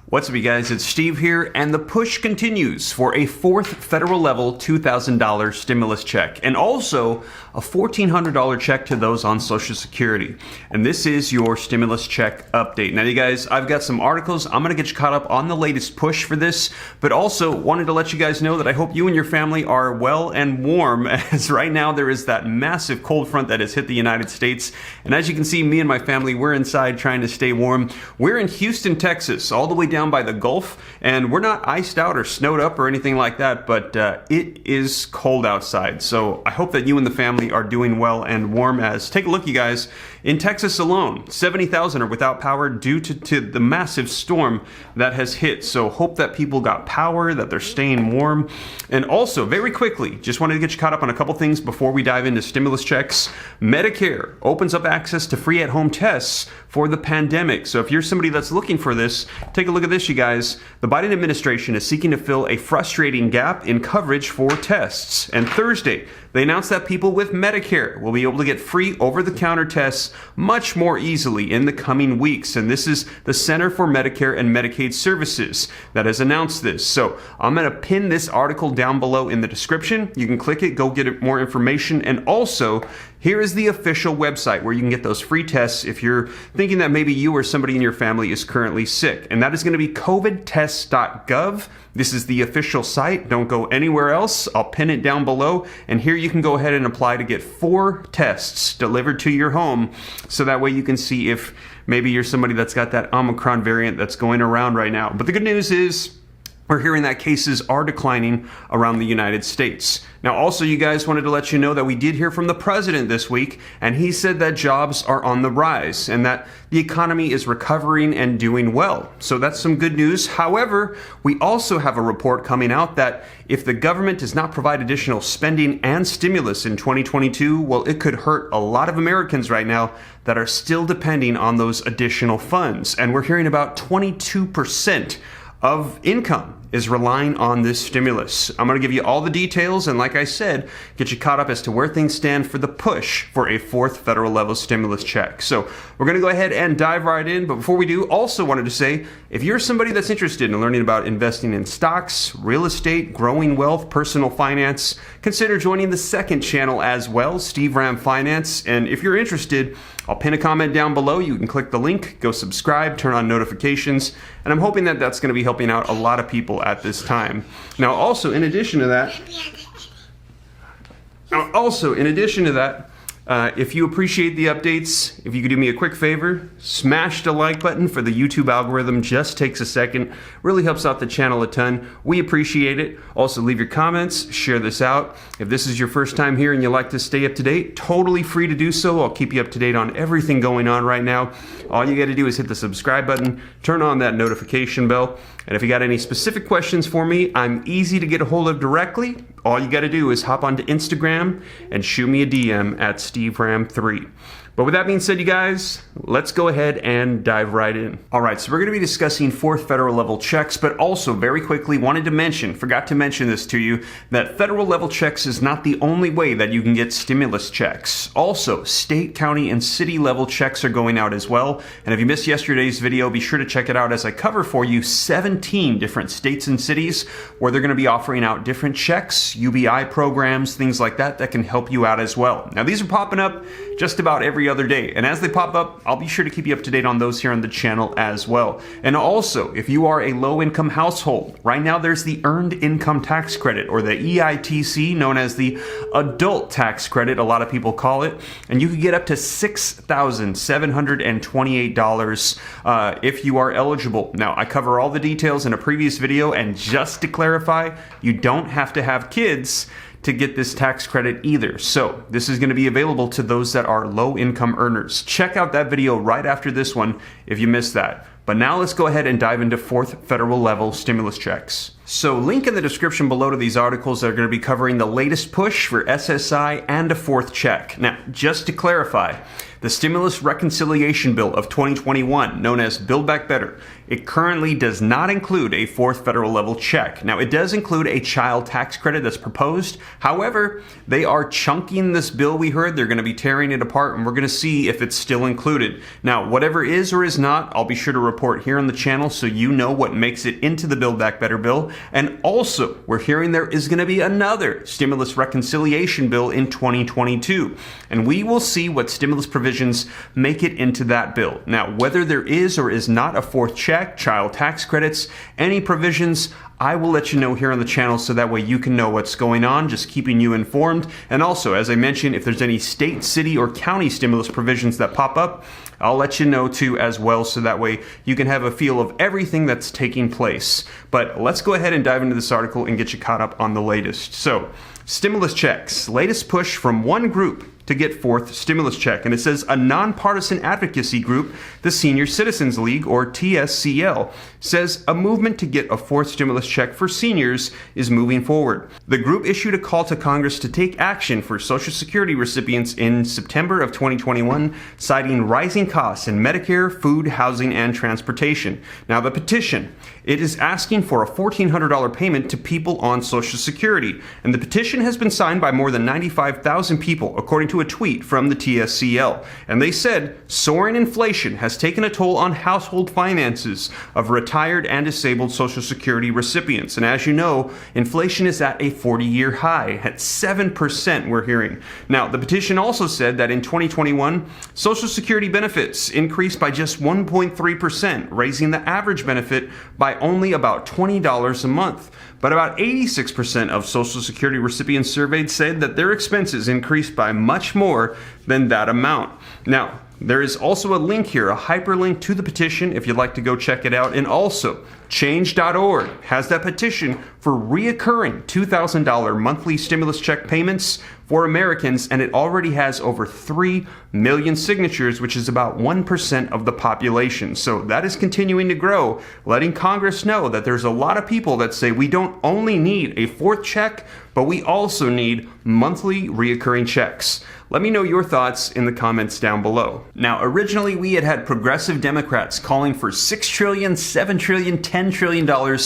What's up, you guys? It's Steve here, and the push continues for a fourth federal level $2,000 stimulus check, and also a $1,400 check to those on Social Security. And this is your stimulus check update. Now, you guys, I've got some articles. I'm going to get you caught up on the latest push for this, but also wanted to let you guys know that I hope you and your family are well and warm, as right now there is that massive cold front that has hit the United States. And as you can see, me and my family, we're inside trying to stay warm. We're in Houston, Texas, all the way down by the Gulf, and we're not iced out or snowed up or anything like that, but it is cold outside. So I hope that you and the family are doing well and warm. As take a look, you guys, in Texas alone, 70,000 are without power due to the massive storm that has hit. So hope that people got power, that they're staying warm. And also, very quickly, just wanted to get you caught up on a couple things before we dive into stimulus checks. Medicare opens up access to free at-home tests for the pandemic. So if you're somebody that's looking for this, take a look at this, you guys. The Biden administration is seeking to fill a frustrating gap in coverage for tests. And Thursday, they announced that people with Medicare will be able to get free over-the-counter tests much more easily in the coming weeks. And this is the Center for Medicare and Medicaid Services that has announced this. So I'm going to pin this article down below in the description. You can click it, go get more information. And also, here is the official website where you can get those free tests if you're thinking that maybe you or somebody in your family is currently sick. And that is going to be covidtests.gov. This is the official site. Don't go anywhere else. I'll pin it down below. And here you can go ahead and apply to get 4 tests delivered to your home. So that way you can see if maybe you're somebody that's got that Omicron variant that's going around right now. But the good news is, we're hearing that cases are declining around the United States. Now, also, you guys, wanted to let you know that we did hear from the president this week, and he said that jobs are on the rise and that the economy is recovering and doing well. So that's some good news. However, we also have a report coming out that if the government does not provide additional spending and stimulus in 2022, well, it could hurt a lot of Americans right now that are still depending on those additional funds. And we're hearing about 22% of income is relying on this stimulus. I'm going to give you all the details and, like I said, get you caught up as to where things stand for the push for a fourth federal level stimulus check. So we're going to go ahead and dive right in. But before we do, also wanted to say, if you're somebody that's interested in learning about investing in stocks, real estate, growing wealth, personal finance, consider joining the second channel as well, Steve Ram Finance. And if you're interested, I'll pin a comment down below. You can click the link, go subscribe, turn on notifications, and I'm hoping that that's going to be helping out a lot of people at this time. Now, also, in addition to that, if you appreciate the updates, if you could do me a quick favor, smash the like button for the YouTube algorithm. Just takes a second. Really helps out the channel a ton. We appreciate it. Also, leave your comments, share this out. If this is your first time here and you like to stay up to date, totally free to do so. I'll keep you up to date on everything going on right now. All you got to do is hit the subscribe button, turn on that notification bell. And if you got any specific questions for me, I'm easy to get a hold of directly. All you got to do is hop onto Instagram and shoot me a DM at SteveRam3. But with that being said, you guys, let's go ahead and dive right in. All right, so we're going to be discussing fourth federal level checks, but also very quickly forgot to mention this to you, that federal level checks is not the only way that you can get stimulus checks. Also, state, county, and city level checks are going out as well. And if you missed yesterday's video, be sure to check it out as I cover for you 17 different states and cities where they're going to be offering out different checks, UBI programs, things like that can help you out as well. Now, these are popping up just about every other day. And as they pop up, I'll be sure to keep you up to date on those here on the channel as well. And also, if you are a low-income household, right now there's the Earned Income Tax Credit, or the EITC, known as the Adult Tax Credit, a lot of people call it. And you could get up to $6,728 if you are eligible. Now, I cover all the details in a previous video, and just to clarify, you don't have to have kids to get this tax credit either. So this is going to be available to those that are low income earners. Check out that video right after this one if you missed that. But now let's go ahead and dive into fourth federal level stimulus checks. So link in the description below to these articles that are going to be covering the latest push for SSI and a fourth check. Now, just to clarify, The Stimulus Reconciliation Bill of 2021, known as Build Back Better, it currently does not include a fourth federal level check. Now, it does include a child tax credit that's proposed. However, they are chunking this bill, we heard. They're going to be tearing it apart, and we're going to see if it's still included. Now, whatever is or is not, I'll be sure to report here on the channel so you know what makes it into the Build Back Better bill. And also, we're hearing there is going to be another stimulus reconciliation bill in 2022. And we will see what stimulus provisions make it into that bill. Now, whether there is or is not a fourth check, child tax credits, any provisions, I will let you know here on the channel so that way you can know what's going on, just keeping you informed. And also, as I mentioned, if there's any state, city, or county stimulus provisions that pop up, I'll let you know too as well, so that way you can have a feel of everything that's taking place. But let's go ahead and dive into this article and get you caught up on the latest. So, stimulus checks, latest push from one group to get fourth stimulus check. And it says a nonpartisan advocacy group, the Senior Citizens League, or TSCL, says a movement to get a fourth stimulus check for seniors is moving forward. The group issued a call to Congress to take action for Social Security recipients in September of 2021, citing rising costs in Medicare, food, housing, and transportation. Now, the petition, it is asking for a $1,400 payment to people on Social Security. And the petition has been signed by more than 95,000 people, according to a tweet from the TSCL. And they said soaring inflation has taken a toll on household finances of retired and disabled Social Security recipients. And as you know, inflation is at a 40-year high at 7%, we're hearing. Now, the petition also said that in 2021, Social Security benefits increased by just 1.3%, raising the average benefit by only about $20 a month. But about 86% of Social Security recipients surveyed said that their expenses increased by much more than that amount. Now, there is also a link here, a hyperlink to the petition if you'd like to go check it out. And also, change.org has that petition for reoccurring $2,000 monthly stimulus check payments for Americans, and it already has over 3 million signatures, which is about 1% of the population. So that is continuing to grow, letting Congress know that there's a lot of people that say we don't only need a fourth check, but we also need monthly reoccurring checks. Let me know your thoughts in the comments down below. Now, originally we had progressive Democrats calling for $6 trillion, $7 trillion, $10 trillion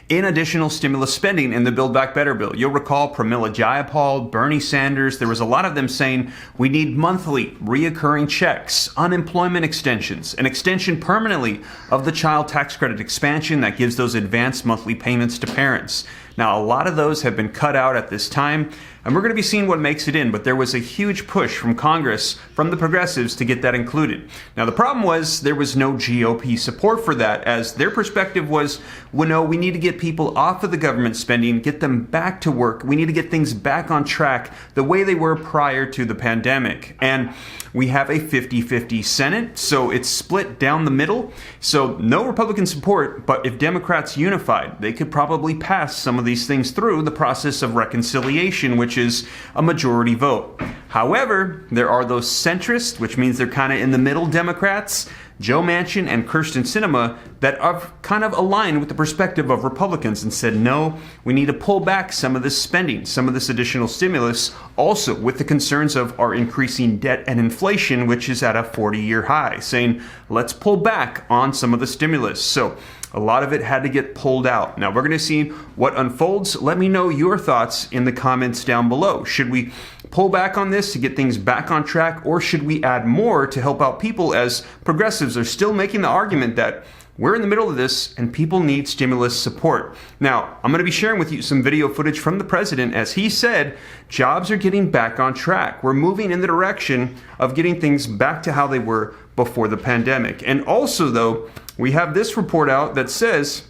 in additional stimulus spending in the Build Back Better bill. You'll recall Pramila Jayapal, Bernie Sanders, there was a lot of them saying we need monthly reoccurring checks, unemployment extensions, an extension permanently of the child tax credit expansion that gives those advanced monthly payments to parents. Now, a lot of those have been cut out at this time, and we're going to be seeing what makes it in, but there was a huge push from Congress, from the progressives, to get that included. Now, the problem was there was no GOP support for that, as their perspective was, well, no, we need to get people off of the government spending, get them back to work. We need to get things back on track the way they were prior to the pandemic. And we have a 50-50 Senate, so it's split down the middle. So no Republican support, but if Democrats unified, they could probably pass some of these things through the process of reconciliation, which is a majority vote. However, there are those centrist, which means they're kind of in the middle Democrats, Joe Manchin and Kyrsten Sinema, that are kind of aligned with the perspective of Republicans and said, no, we need to pull back some of this spending, some of this additional stimulus, also with the concerns of our increasing debt and inflation, which is at a 40-year high, saying, let's pull back on some of the stimulus. So a lot of it had to get pulled out. Now, we're going to see what unfolds. Let me know your thoughts in the comments down below. Should we pull back on this to get things back on track, or should we add more to help out people, as progressives are still making the argument that we're in the middle of this and people need stimulus support. Now, I'm going to be sharing with you some video footage from the president as he said jobs are getting back on track. We're moving in the direction of getting things back to how they were before the pandemic. And also, though, we have this report out that says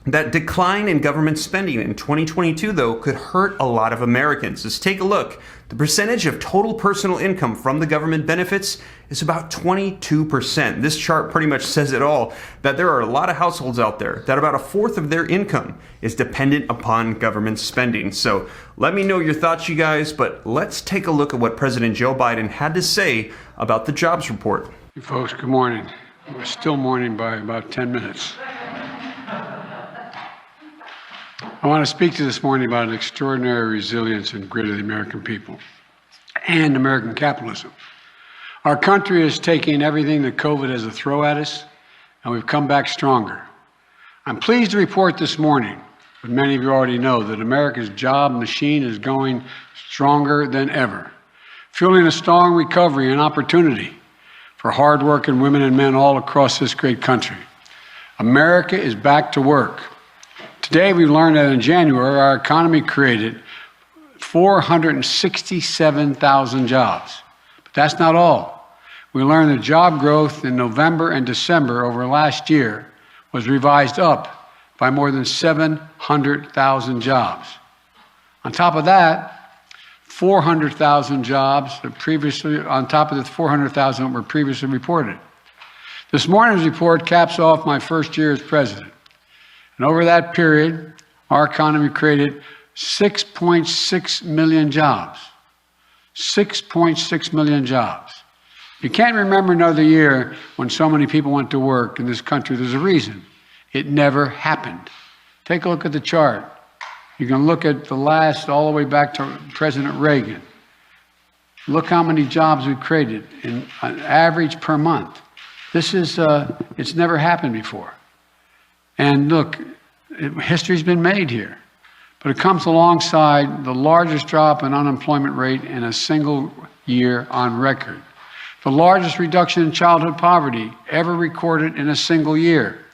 that decline in government spending in 2022, though, could hurt a lot of Americans. Let's take a look. The percentage of total personal income from the government benefits is about 22%. This chart pretty much says it all, that there are a lot of households out there that about a fourth of their income is dependent upon government spending. So let me know your thoughts, you guys, but let's take a look at what President Joe Biden had to say about the jobs report. Hey folks, good morning. We're still morning by about 10 minutes. I want to speak to this morning about an extraordinary resilience and grit of the American people and American capitalism. Our country is taking everything that COVID has to throw at us, and we've come back stronger. I'm pleased to report this morning, but many of you already know, that America's job machine is going stronger than ever, fueling a strong recovery and opportunity for hardworking women and men all across this great country. America is back to work. Today, we learned that in January, our economy created 467,000 jobs. But that's not all. We learned that job growth in November and December over last year was revised up by more than 700,000 jobs. On top of that, 400,000 jobs that previously, on top of the 400,000 that were previously reported. This morning's report caps off my first year as president. And over that period, our economy created 6.6 million jobs. 6.6 million jobs. You can't remember another year when so many people went to work in this country. There's a reason. It never happened. Take a look at the chart. You can look at the last, all the way back to President Reagan. Look how many jobs we created in an average per month. This is, it's never happened before. And look, history's been made here. But it comes alongside the largest drop in unemployment rate in a single year on record. The largest reduction in childhood poverty ever recorded in a single year.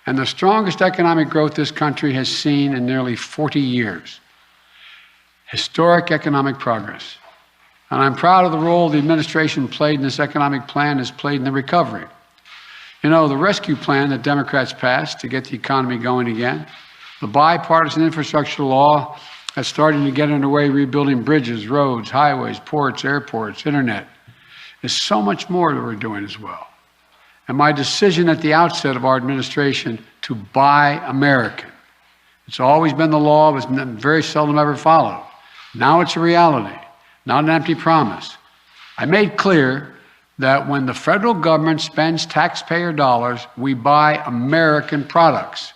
And the strongest economic growth this country has seen in nearly 40 years. Historic economic progress. And I'm proud of the role the administration played in this economic plan has played in the recovery. You know, the rescue plan that Democrats passed to get the economy going again, the bipartisan infrastructure law that's starting to get underway rebuilding bridges, roads, highways, ports, airports, internet. There's so much more that we're doing as well. And my decision at the outset of our administration to buy American. It's always been the law, it was very seldom ever followed. Now it's a reality, not an empty promise. I made clear that when the federal government spends taxpayer dollars, we buy American products.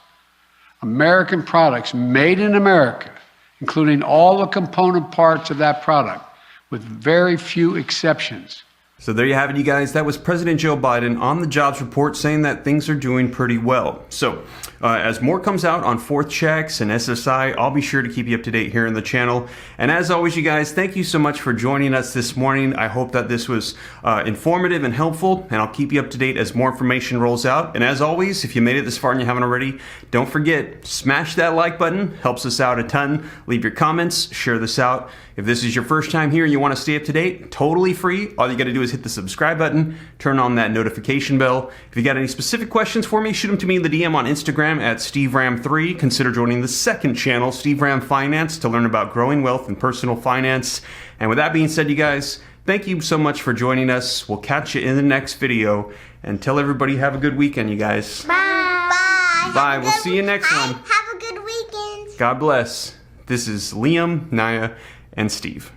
American products made in America, including all the component parts of that product, with very few exceptions. So there you have it, you guys. That was President Joe Biden on the jobs report saying that things are doing pretty well. So as more comes out on fourth checks and SSI, I'll be sure to keep you up to date here on the channel. And as always, you guys, thank you so much for joining us this morning. I hope that this was informative and helpful, and I'll keep you up to date as more information rolls out. And as always, if you made it this far and you haven't already, don't forget, smash that like button. Helps us out a ton. Leave your comments, share this out. If this is your first time here and you want to stay up to date, totally free. All you got to do is hit the subscribe button, turn on that notification bell. If you got any specific questions for me, shoot them to me in the DM on Instagram at SteveRam3. Consider joining the second channel, Steve Ram Finance, to learn about growing wealth and personal finance. And with that being said, you guys, thank you so much for joining us. We'll catch you in the next video. And tell everybody have a good weekend, you guys. Bye. Bye. Bye. We'll see you next one. Have a good weekend. God bless. This is Liam, Naya, and Steve.